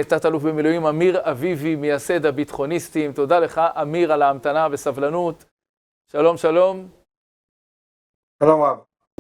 תת-אלוף במילואים אמיר אביבי, מייסד הביטחוניסטים. תודה לך, אמיר, על ההמתנה וסבלנות. שלום, שלום. שלום רב.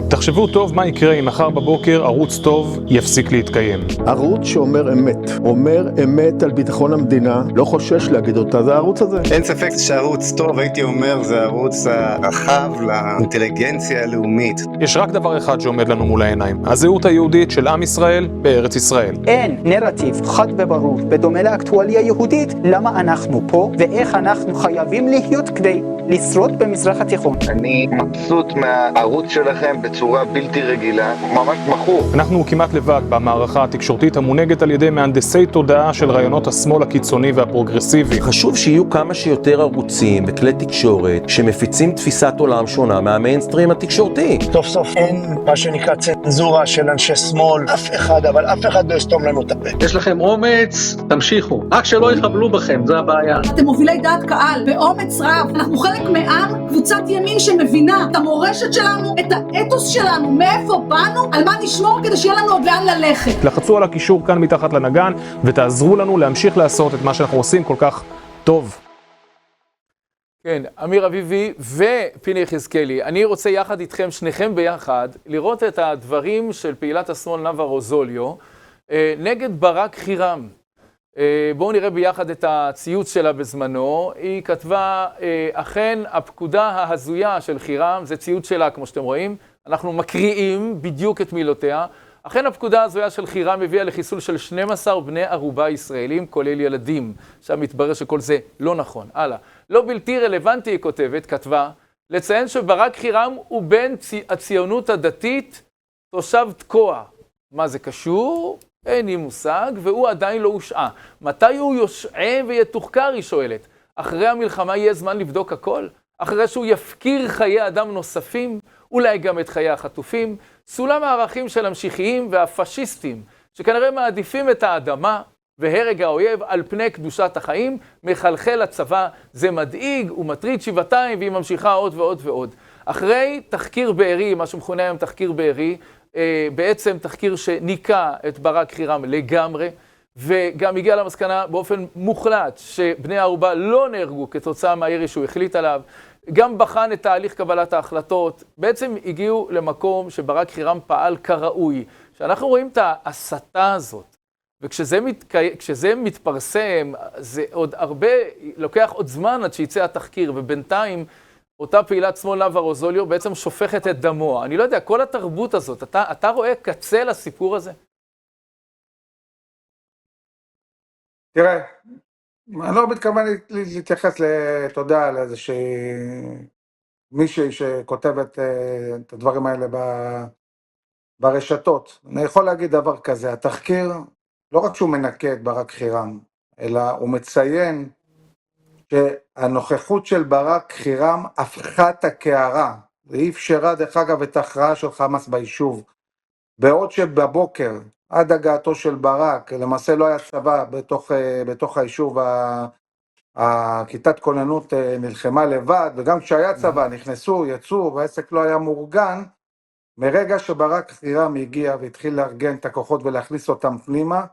תחשבו טוב מה יקרה אם מחר בבוקר ערוץ טוב יפסיק להתקיים. ערוץ שאומר אמת, אומר אמת על ביטחון המדינה, לא חושש להגיד אותה, זה הערוץ הזה. אין ספק שערוץ טוב, הייתי אומר, זה הערוץ הרחב לאינטליגנציה הלאומית. יש רק דבר אחד שעומד לנו מול העיניים, הזהות היהודית של עם ישראל בארץ ישראל. אין נרטיב חד וברור, בדומה לאקטואליה יהודית, למה אנחנו פה ואיך אנחנו חייבים להיות כדי לשרוד במזרח התיכון. אני מבסוט מהערוץ שלכם בצורה בלתי רגילה, ממש מכור. אנחנו כמעט לבד במערכה התקשורתית המונהגת על ידי מהנדסי תודעה של רעיונות השמאל הקיצוני והפרוגרסיבי. חשוב שיהיו כמה שיותר ערוצים וכלי תקשורת שמפיצים תפיסת עולם שונה מהמיינסטרים התקשורתי. סוף סוף אין מה שנקרא צנזורה של אנשי שמאל, אף אחד, אבל אף אחד לא יסתום לנו את הפה. יש לכם אומץ, תמשיכו. רק שלא יחבלו בכם, זה הבעיה. אתם מובילי דעת קהל, באומץ רב. אנחנו חלק מעם, קבוצת ימין שמבינה את המורשת שלנו, את האתוס שלנו, מאיפה באנו, על מה נשמור כדי שיהיה לנו עוד לאן ללכת. לחצו על הקישור כאן מתחת לנגן ותעזרו לנו להמשיך לעשות את מה שאנחנו עושים כל כך טוב. כן, אמיר אביבי ופיני יחזקאלי, אני רוצה יחד איתכם, שניכם ביחד, לראות את הדברים של פעילת השמאל נאוה רוזוליו נגד ברק חירם. בואו נראה ביחד את הציוץ שלה בזמנו. היא כתבה, אכן הפקודה ההזויה של חירם, זה ציוץ שלה כמו שאתם רואים, אנחנו מקריאים בדיוק את מילותיה. אכן הפקודה ההזויה של חירם הביאה לחיסול של 12 בני ערובה ישראלים, כולל ילדים. עכשיו מתברר שכל זה לא נכון. הלאה. לא בלתי רלוונטי, היא כתבה, לציין שברק חירם הוא בן הציונות הדתית, תושב תקוע. מה זה קשור? אין לי מושג, והוא עדיין לא הושעה. מתי הוא יושעה ויתוחקר, היא שואלת. אחרי המלחמה יהיה זמן לבדוק הכל? אחרי שהוא יפקיר חיי אדם נוספים, אולי גם את חיי החטופים? סולם הערכים של המשיחיים והפשיסטים, שכנראה מעדיפים את האדמה והרג האויב על פני קדושת החיים, מחלחל לצבא. זה מדאיג ומטריד שבעתיים, והיא ממשיכה עוד ועוד ועוד. אחרי תחקיר בארי, מה שמכונה היום תחקיר בארי, בעצם תחקיר שניקה את ברק חירם לגמרי, וגם הגיע למסקנה באופן מוחלט שבני הערובה לא נהרגו כתוצאה מהירי שהוא החליט עליו, גם בחן את תהליך קבלת ההחלטות. בעצם הגיעו למקום שברק חירם פעל כראוי. שאנחנו רואים את ההסתה הזאת, וכשזה מתפרסם, זה עוד הרבה, לוקח עוד זמן עד שיצא התחקיר, ובינתיים אותה פעילת שמאל נאוה רוזוליו בעצם שופכת את דמו. אני לא יודע, כל התרבות הזאת, אתה רואה קצה לסיפור הזה? תראה, אני לא מתכוון להתייחס לתודה לאיזה מישהי שכותבת את הדברים האלה ברשתות. אני יכול להגיד דבר כזה, התחקיר, לא רק שהוא מנקה את ברק חירם, אלא הוא מציין שהנוכחות של ברק חירם הפכה את הקערה, והיא אפשרה דרך אגב את ההכרעה של חמאס ביישוב, בעוד שבבוקר, עד הגעתו של ברק, למעשה לא היה צבא בתוך היישוב, הכיתת כוננות נלחמה לבד, וגם כשהיה צבא נכנסו, יצאו, והעסק לא היה מאורגן. מרגע שברק חירם הגיע והתחיל לארגן את הכוחות ולהכניס אותם פנימה,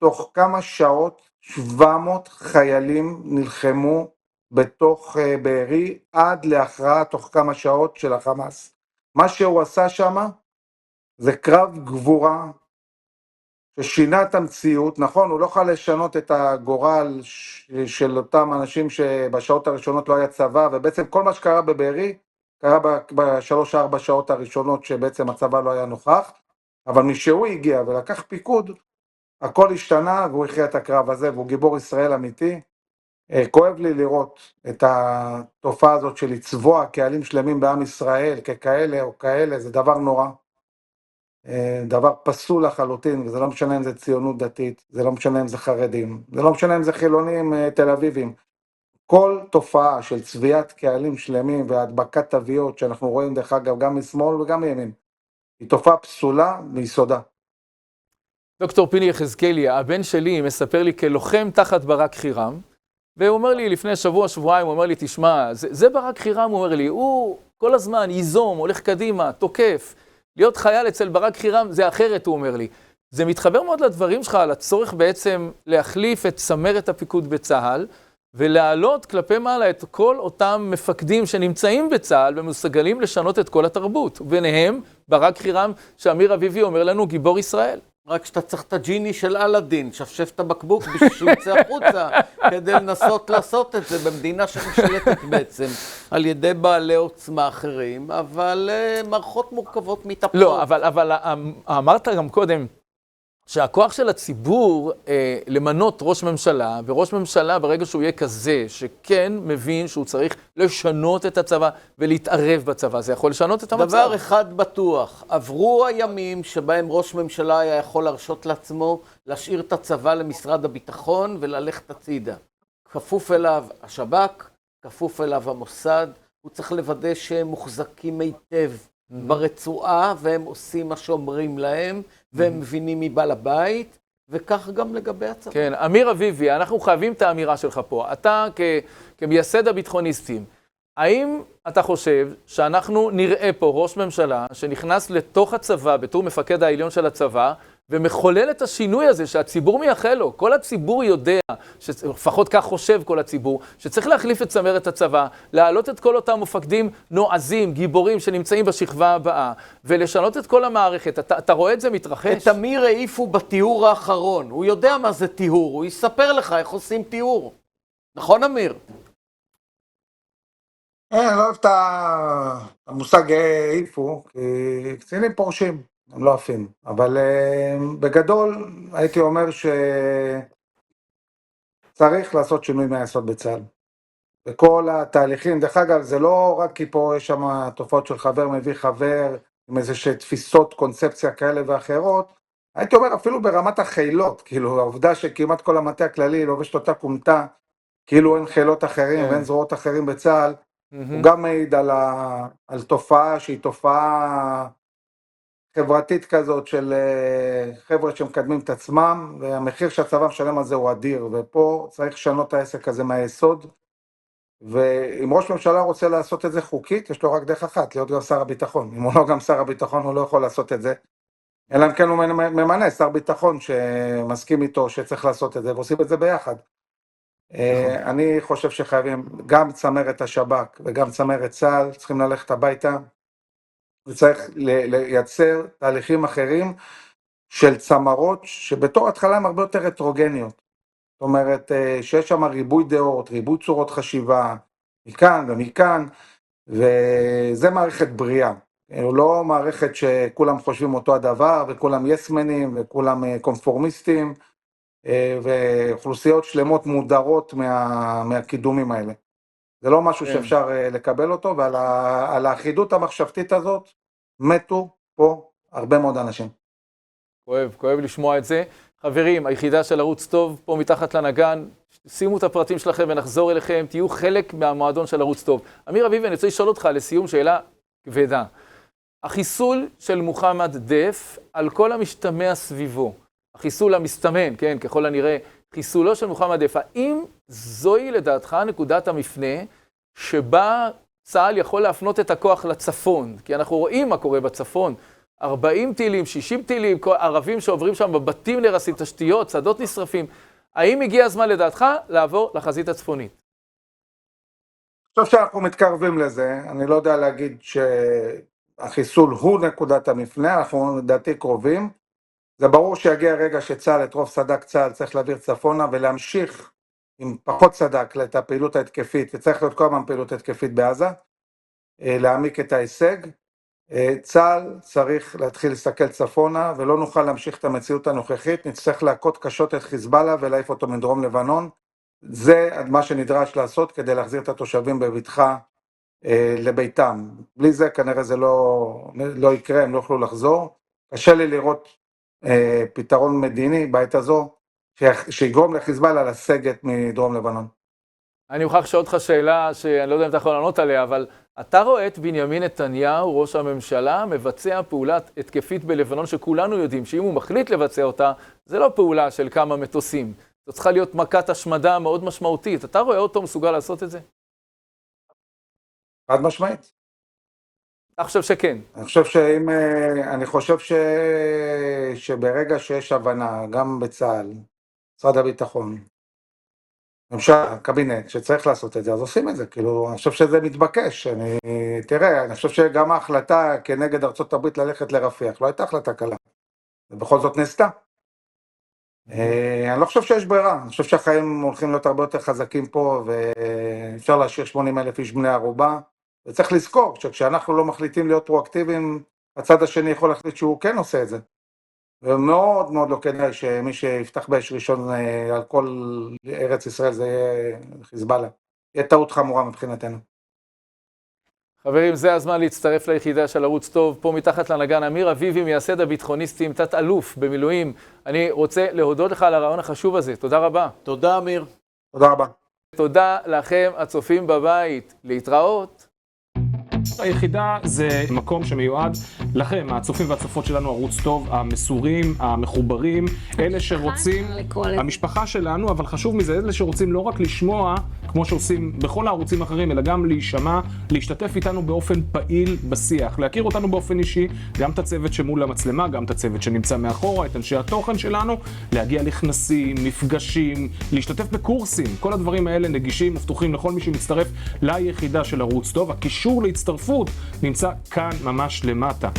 תוך כמה שעות 700 חיילים נלחמו בתוך בארי, עד להכרעה תוך כמה שעות של החמאס. מה שהוא עשה שם זה קרב גבורה ששינה את המציאות. נכון, הוא לא יכול לשנות את הגורל של אותם אנשים שבשעות הראשונות לא היה צבא, ובעצם כל מה שקרה בבארי קרה ב3-4 שעות הראשונות שבעצם הצבא לא היה נוכח, אבל משהוא הגיע ולקח פיקוד, הכל השתנה והוא הכריע את הקרב הזה, והוא גיבור ישראל אמיתי. כואב לי לראות את התופעה הזאת של לצבוע קהלים שלמים בעם ישראל ככאלה או כאלה, זה דבר נורא. דבר פסול לחלוטין, וזה לא משנה אם זה ציונות דתית, זה לא משנה אם זה חרדים, זה לא משנה אם זה חילונים תל אביבים. כל תופעה של צביעת קהלים שלמים והדבקת תוויות שאנחנו רואים דרך אגב גם משמאל וגם מימין, היא תופעה פסולה מיסודה. דוקטור פיני יחזקאלי, הבן שלי מספר לי כלוחם תחת ברק חירם, והוא אומר לי לפני שבועיים, הוא אומר לי, תשמע, זה ברק חירם, הוא אומר לי, הוא כל הזמן ייזום, הולך קדימה, תוקף, להיות חייל אצל ברק חירם זה אחרת, הוא אומר לי. זה מתחבר מאוד לדברים שלך על הצורך בעצם להחליף את צמרת הפיקוד בצה"ל, ולהעלות כלפי מעלה את כל אותם מפקדים שנמצאים בצה"ל ומסוגלים לשנות את כל התרבות. וביניהם, ברק חירם, שאמיר אביבי אומר לנו, גיבור ישראל. רק שאתה צריך את הג'יני של אלאדין, שפשף את הבקבוק בשביל שהוא יצא החוצה, כדי לנסות לעשות את זה במדינה שמשלטת בעצם על ידי בעלי עוצמה אחרים, אבל מערכות מורכבות מתהפכות. לא, אבל אמרת גם קודם, שהכוח של הציבור למנות ראש ממשלה, וראש ממשלה ברגע שהוא יהיה כזה, שכן מבין שהוא צריך לשנות את הצבא ולהתערב בצבא, זה יכול לשנות את המצב. דבר אחד בטוח, עברו הימים שבהם ראש ממשלה היה יכול להרשות לעצמו להשאיר את הצבא למשרד הביטחון וללכת הצידה. כפוף אליו השב"כ, כפוף אליו המוסד, הוא צריך לוודא שהם מוחזקים היטב ברצועה, והם עושים מה שאומרים להם, והם מבינים מבעל הבית, וכך גם לגבי הצבא. כן, אמיר אביבי, אנחנו חייבים את האמירה שלך פה. אתה כמייסד הביטחוניסטים, האם אתה חושב שאנחנו נראה פה ראש ממשלה שנכנס לתוך הצבא בתור מפקד העליון של הצבא, ומחולל את השינוי הזה שהציבור מייחל לו? כל הציבור יודע, לפחות כך חושב כל הציבור, שצריך להחליף את צמרת הצבא, להעלות את כל אותם מפקדים נועזים, גיבורים שנמצאים בשכבה הבאה, ולשנות את כל המערכת. אתה רואה את זה מתרחש? את אמיר העיפו בתיאור האחרון. הוא יודע מה זה תיאור, הוא יספר לך איך עושים תיאור. נכון, אמיר? אני לא אוהב את המושג העיפו, כי קצינים פורשים, הם לא עפים. אבל בגדול הייתי אומר שצריך לעשות שינוי מהיסוד בצה"ל. וכל התהליכים, דרך אגב, זה לא רק כי פה יש שם תופעות של חבר מביא חבר, עם איזה תפיסות, קונספציה כאלה ואחרות, הייתי אומר אפילו ברמת החילות, כאילו העובדה שכמעט כל המטה הכללי לובשת אותה קומתה, כאילו אין חילות אחרים ואין זרועות אחרים בצה"ל, הוא גם מעיד על תופעה שהיא תופעה חברתית כזאת של חבר'ה שמקדמים את עצמם, והמחיר שהצבא משלם על זה הוא אדיר, ופה צריך לשנות את העסק הזה מהיסוד, ואם ראש ממשלה רוצה לעשות את זה חוקית, יש לו רק דרך אחת, להיות גם שר הביטחון. אם הוא לא גם שר הביטחון, הוא לא יכול לעשות את זה. אלא אם כן הוא ממנה שר ביטחון שמסכים איתו שצריך לעשות את זה, ועושים את זה ביחד. אני חושב שחייבים גם צמרת השב"כ וגם צמרת צה"ל, צריכים ללכת הביתה, וצריך לייצר תהליכים אחרים של צמרות, שבתור התחלה הם הרבה יותר הטרוגניות. זאת אומרת, שיש שם ריבוי דעות, ריבוי צורות חשיבה, מכאן ומכאן, וזה מערכת בריאה. לא מערכת שכולם חושבים אותו הדבר, וכולם יסמנים, וכולם קונפורמיסטים, ואוכלוסיות שלמות מודרות מהקידומים האלה. זה לא משהו שאפשר לקבל אותו, ועל האחידות המחשבתית הזאת מתו פה הרבה מאוד אנשים. כואב לשמוע את זה. חברים, היחידה של ערוץ טוב, פה מתחת לנגן, שימו את הפרטים שלכם ונחזור אליכם, תהיו חלק מהמועדון של ערוץ טוב. אמיר אביבי, אני רוצה לשאול אותך לסיום שאלה כבדה. החיסול של מוחמד דף על כל המשתמע סביבו, החיסול המסתמן, כן, ככל הנראה, חיסולו של מוחמד דף, האם זוהי לדעתך נקודת המפנה שבה צה"ל יכול להפנות את הכוח לצפון? כי אנחנו רואים מה קורה בצפון, 40 טילים, 60 טילים, ערבים שעוברים שם בבתים נרסים, תשתיות, שדות נשרפים. האם הגיע הזמן לדעתך לעבור לחזית הצפונית? אני חושב שאנחנו מתקרבים לזה, אני לא יודע להגיד שהחיסול הוא נקודת המפנה, אנחנו לדעתי קרובים. זה ברור שיגיע רגע שצה"ל, את רוב סד"כ צה"ל צריך להעביר צפונה ולהמשיך עם פחות סד"כ את הפעילות ההתקפית, וצריך להיות כל הזמן פעילות התקפית בעזה, להעמיק את ההישג. צה"ל צריך להתחיל להסתכל צפונה, ולא נוכל להמשיך את המציאות הנוכחית, נצטרך להכות קשות את חיזבאללה ולהעיף אותו מדרום לבנון. זה מה שנדרש לעשות כדי להחזיר את התושבים בבטחה לביתם. בלי זה כנראה זה לא יקרה, הם לא יוכלו לחזור. קשה לי לראות פתרון מדיני בעת הזו, שיגרום לחיזבאללה לסגת מדרום לבנון. אני מוכרח לשאול אותך שאלה שאני לא יודע אם אתה יכול לענות עליה, אבל אתה רואה את בנימין נתניהו, ראש הממשלה, מבצע פעולת התקפית בלבנון שכולנו יודעים שאם הוא מחליט לבצע אותה, זה לא פעולה של כמה מטוסים. זו צריכה להיות מכת השמדה מאוד משמעותית. אתה רואה אותו מסוגל לעשות את זה? חד משמעית. אתה חושב שכן? אני חושב שברגע שיש הבנה, גם בצה"ל, משרד הביטחון, ממשלה, קבינט, שצריך לעשות את זה, אז עושים את זה. כאילו, אני חושב שזה מתבקש. תראה, אני חושב שגם ההחלטה כנגד ארצות הברית ללכת לרפיח, לא הייתה החלטה קלה. ובכל זאת נעשתה. אני לא חושב שיש ברירה, אני חושב שהחיים הולכים להיות הרבה יותר חזקים פה, ואפשר להשאיר 80,000 איש בני ערובה, וצריך לזכור שכשאנחנו לא מחליטים להיות פרואקטיביים, הצד השני יכול להחליט שהוא כן עושה את זה. ומאוד מאוד לא כדאי שמי שיפתח באש ראשון על כל ארץ ישראל זה יהיה חיזבאללה. יהיה טעות חמורה מבחינתנו. חברים, זה הזמן להצטרף ליחידה של ערוץ טוב. פה מתחת לנגן אמיר אביבי, מייסד הביטחוניסטים, תת אלוף במילואים. אני רוצה להודות לך על הרעיון החשוב הזה. תודה רבה. תודה, אמיר. תודה רבה. תודה לכם, הצופים בבית. להתראות. היחידה זה מקום שמיועד לכם, הצופים והצופות שלנו, ערוץ טוב, המסורים, המחוברים, אלה שרוצים, המשפחה שלנו, אבל חשוב מזה, אלה שרוצים לא רק לשמוע, כמו שעושים בכל הערוצים האחרים, אלא גם להישמע, להשתתף איתנו באופן פעיל בשיח, להכיר אותנו באופן אישי, גם את הצוות שמול המצלמה, גם את הצוות שנמצא מאחורה, את אנשי התוכן שלנו, להגיע לכנסים, מפגשים, להשתתף בקורסים, כל הדברים האלה נגישים, מפתוחים לכל מי שמצטרף ליחידה של ערוץ טוב. הקישור להצטרפות נמצא כאן ממש למטה.